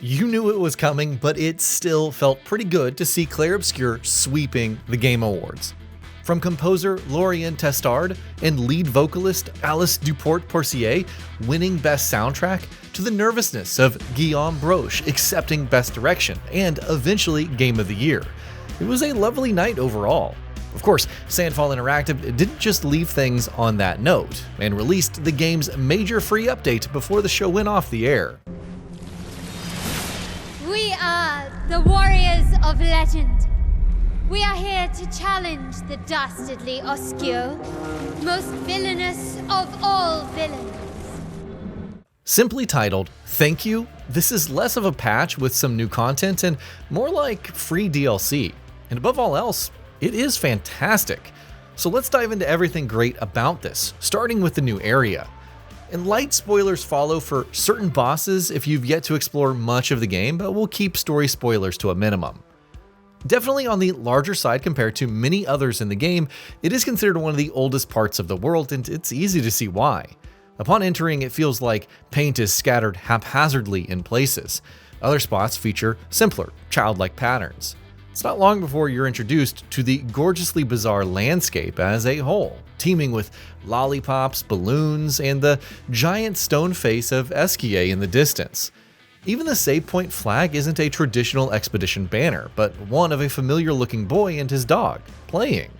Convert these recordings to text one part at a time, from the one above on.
You knew it was coming, but it still felt pretty good to see Clair Obscur sweeping the Game Awards. From composer Lorien Testard and lead vocalist Alice Duport-Porcier winning Best Soundtrack, to the nervousness of Guillaume Broche accepting Best Direction and eventually Game of the Year. It was a lovely night overall. Of course, Sandfall Interactive didn't just leave things on that note, and released the game's major free update before the show went off the air. We are the Warriors of Legend. We are here to challenge the dastardly Obscur, most villainous of all villains. Simply titled, Thank You, this is less of a patch with some new content and more like free DLC. And above all else, it is fantastic. So let's dive into everything great about this, starting with the new area. And light spoilers follow for certain bosses if you've yet to explore much of the game, but we'll keep story spoilers to a minimum. Definitely on the larger side compared to many others in the game, it is considered one of the oldest parts of the world, and it's easy to see why. Upon entering, it feels like paint is scattered haphazardly in places. Other spots feature simpler, childlike patterns. It's not long before you're introduced to the gorgeously bizarre landscape as a whole, teeming with lollipops, balloons, and the giant stone face of Esquier in the distance. Even the save point flag isn't a traditional expedition banner, but one of a familiar-looking boy and his dog, playing.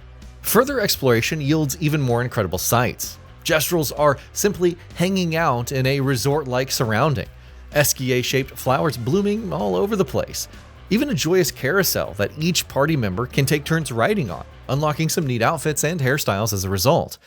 Further exploration yields even more incredible sights. Gestrels are simply hanging out in a resort-like surrounding, Esquier-shaped flowers blooming all over the place. Even a joyous carousel that each party member can take turns riding on, unlocking some neat outfits and hairstyles as a result.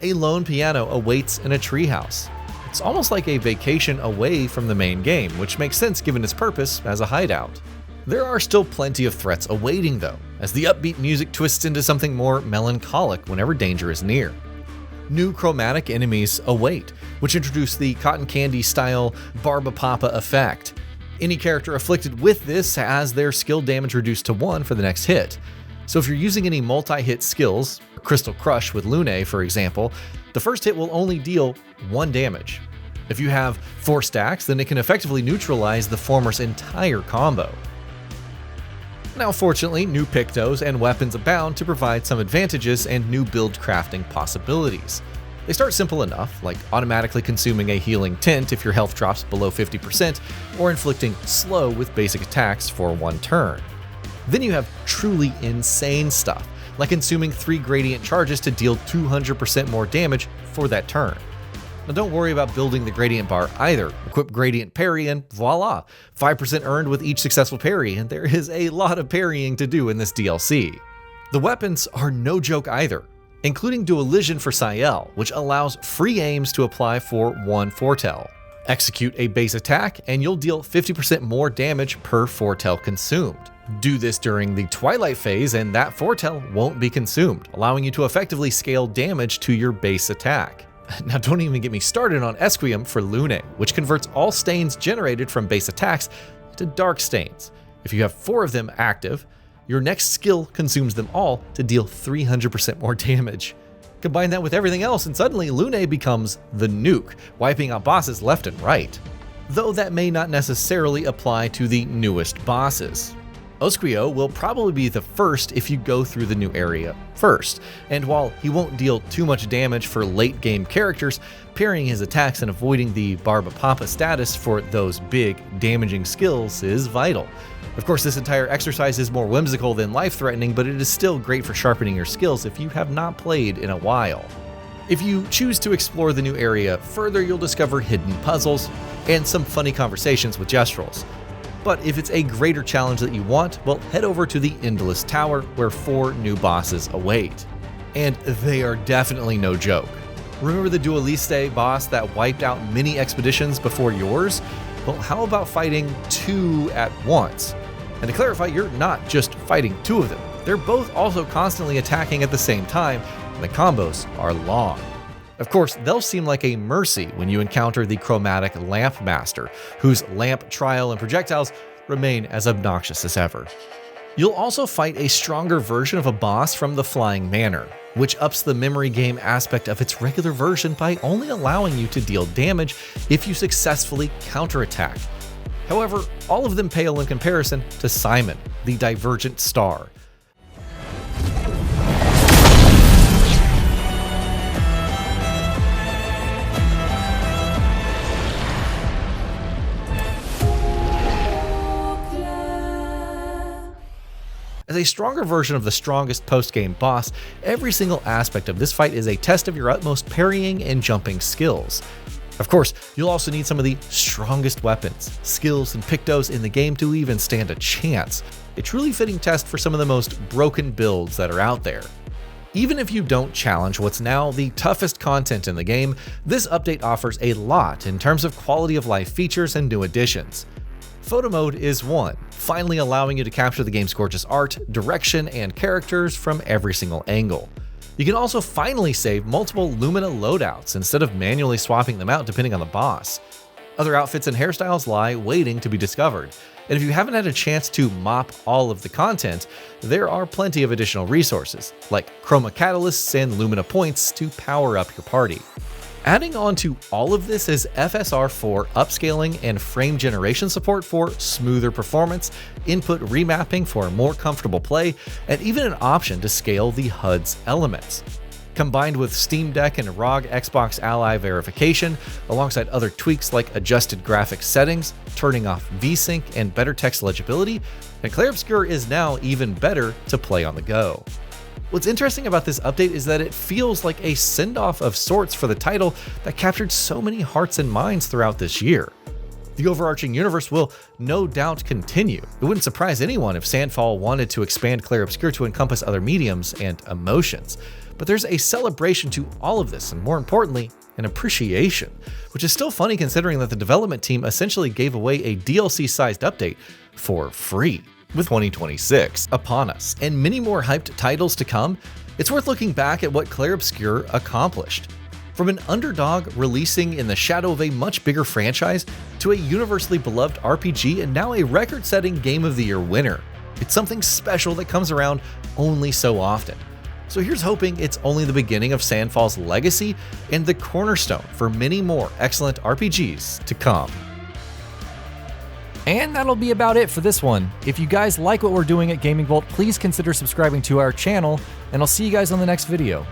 A lone piano awaits in a treehouse. It's almost like a vacation away from the main game, which makes sense given its purpose as a hideout. There are still plenty of threats awaiting though, as the upbeat music twists into something more melancholic whenever danger is near. New chromatic enemies await, which introduce the cotton candy style Barba Papa effect. Any character afflicted with this has their skill damage reduced to 1 for the next hit. So if you're using any multi-hit skills, Crystal Crush with Lune for example, the first hit will only deal 1 damage. If you have 4 stacks, then it can effectively neutralize the former's entire combo. Now fortunately, new Pictos and weapons abound to provide some advantages and new build crafting possibilities. They start simple enough, like automatically consuming a healing tint if your health drops below 50%, or inflicting slow with basic attacks for 1 turn. Then you have truly insane stuff, like consuming 3 gradient charges to deal 200% more damage for that turn. Now don't worry about building the gradient bar either. Equip gradient parry and voila, 5% earned with each successful parry, and there is a lot of parrying to do in this DLC. The weapons are no joke either, including Dualision for Ciel, which allows free aims to apply for 1 foretell. Execute a base attack and you'll deal 50% more damage per foretell consumed. Do this during the Twilight phase and that foretell won't be consumed, allowing you to effectively scale damage to your base attack. Now don't even get me started on Esquium for Lune, which converts all stains generated from base attacks to dark stains. If you have 4 of them active, your next skill consumes them all to deal 300% more damage. Combine that with everything else and suddenly Lune becomes the nuke, wiping out bosses left and right. Though that may not necessarily apply to the newest bosses. Osquio will probably be the first if you go through the new area first, and while he won't deal too much damage for late game characters, parrying his attacks and avoiding the Barba Papa status for those big, damaging skills is vital. Of course, this entire exercise is more whimsical than life-threatening, but it is still great for sharpening your skills if you have not played in a while. If you choose to explore the new area further, you'll discover hidden puzzles and some funny conversations with Gestrels. But if it's a greater challenge that you want, well, head over to the Endless Tower where 4 new bosses await. And they are definitely no joke. Remember the Dualiste boss that wiped out many expeditions before yours? Well, how about fighting 2 at once? And to clarify, you're not just fighting 2 of them. They're both also constantly attacking at the same time, and the combos are long. Of course, they'll seem like a mercy when you encounter the chromatic Lamp Master, whose lamp, trial, and projectiles remain as obnoxious as ever. You'll also fight a stronger version of a boss from the Flying Manor, which ups the memory game aspect of its regular version by only allowing you to deal damage if you successfully counterattack. However, all of them pale in comparison to Simon, the Divergent Star. As a stronger version of the strongest post-game boss, every single aspect of this fight is a test of your utmost parrying and jumping skills. Of course, you'll also need some of the strongest weapons, skills, and pictos in the game to even stand a chance. A truly fitting test for some of the most broken builds that are out there. Even if you don't challenge what's now the toughest content in the game, this update offers a lot in terms of quality of life features and new additions. Photo mode is one, finally allowing you to capture the game's gorgeous art, direction, and characters from every single angle. You can also finally save multiple Lumina loadouts instead of manually swapping them out depending on the boss. Other outfits and hairstyles lie waiting to be discovered, and if you haven't had a chance to mop all of the content, there are plenty of additional resources, like Chroma Catalysts and Lumina Points to power up your party. Adding on to all of this is FSR4 upscaling and frame generation support for smoother performance, input remapping for more comfortable play, and even an option to scale the HUD's elements. Combined with Steam Deck and ROG Xbox Ally verification, alongside other tweaks like adjusted graphics settings, turning off VSync, and better text legibility, and Clair Obscur is now even better to play on the go. What's interesting about this update is that it feels like a send-off of sorts for the title that captured so many hearts and minds throughout this year. The overarching universe will no doubt continue. It wouldn't surprise anyone if Sandfall wanted to expand Clair Obscur to encompass other mediums and emotions. But there's a celebration to all of this, and more importantly, an appreciation, which is still funny considering that the development team essentially gave away a DLC-sized update for free. With 2026 upon us and many more hyped titles to come, it's worth looking back at what Clair Obscur accomplished. From an underdog releasing in the shadow of a much bigger franchise to a universally beloved RPG and now a record-setting Game of the Year winner. It's something special that comes around only so often. So here's hoping it's only the beginning of Sandfall's legacy and the cornerstone for many more excellent RPGs to come. And that'll be about it for this one. If you guys like what we're doing at Gaming Vault, please consider subscribing to our channel, and I'll see you guys on the next video.